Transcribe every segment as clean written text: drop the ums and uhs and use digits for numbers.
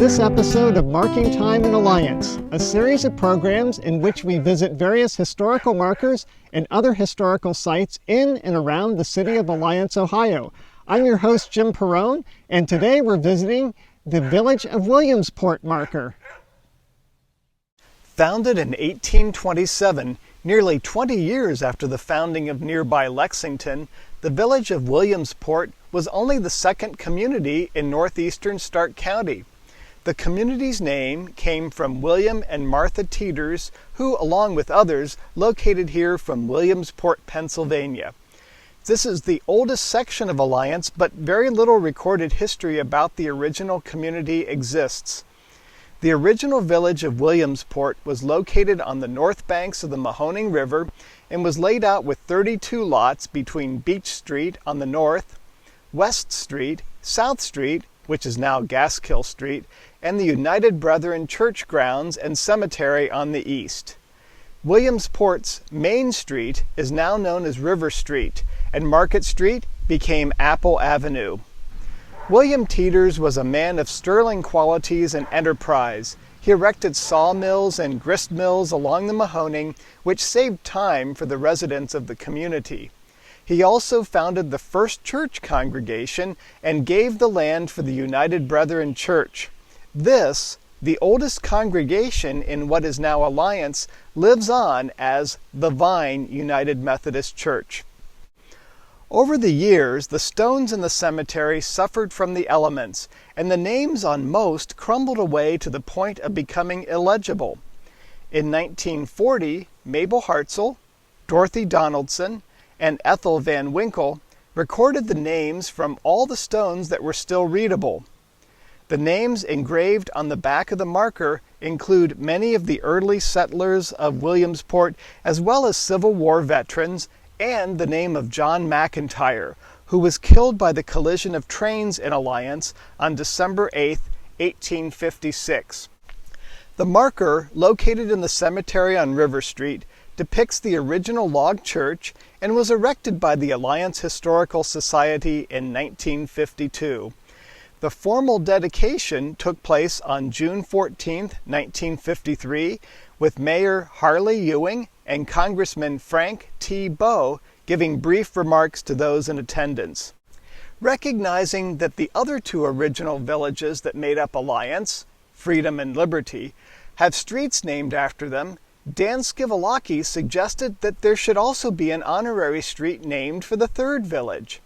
this episode of Marking Time in Alliance, a series of programs in which we visit various historical markers and other historical sites in and around the city of Alliance, Ohio. I'm your host, Jim Perrone, and today we're visiting the Village of Williamsport marker. Founded in 1827, nearly 20 years after the founding of nearby Lexington, the Village of Williamsport was only the second community in northeastern Stark County. The community's name came from William and Martha Teeters, who, along with others, located here from Williamsport, Pennsylvania. This is the oldest section of Alliance, but very little recorded history about the original community exists. The original village of Williamsport was located on the north banks of the Mahoning River and was laid out with 32 lots between Beach Street on the north, West Street, South Street, which is now Gaskill Street, and the United Brethren Church grounds and cemetery on the east. Williamsport's Main Street is now known as River Street, and Market Street became Apple Avenue. William Teeters was a man of sterling qualities and enterprise. He erected sawmills and grist mills along the Mahoning, which saved time for the residents of the community. He also founded the first church congregation and gave the land for the United Brethren Church. This, the oldest congregation in what is now Alliance, lives on as the Vine United Methodist Church. Over the years, the stones in the cemetery suffered from the elements, and the names on most crumbled away to the point of becoming illegible. In 1940, Mabel Hartzell, Dorothy Donaldson, and Ethel Van Winkle recorded the names from all the stones that were still readable. The names engraved on the back of the marker include many of the early settlers of Williamsport, as well as Civil War veterans, and the name of John McIntyre, who was killed by the collision of trains in Alliance on December 8, 1856. The marker, located in the cemetery on River Street, depicts the original log church and was erected by the Alliance Historical Society in 1952. The formal dedication took place on June 14, 1953, with Mayor Harley Ewing and Congressman Frank T. Bowe giving brief remarks to those in attendance. Recognizing that the other two original villages that made up Alliance, Freedom and Liberty, have streets named after them, Dan Skivalaki suggested that there should also be an honorary street named for the third village.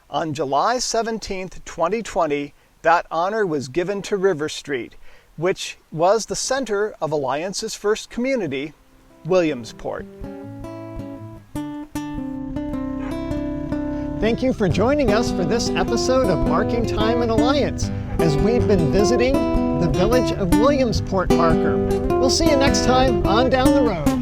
On July 17, 2020, that honor was given to River Street, which was the center of Alliance's first community, Williamsport. Thank you for joining us for this episode of Marking Time in Alliance, as we've been visiting the Village of Williamsport marker. We'll see you next time on Down the Road.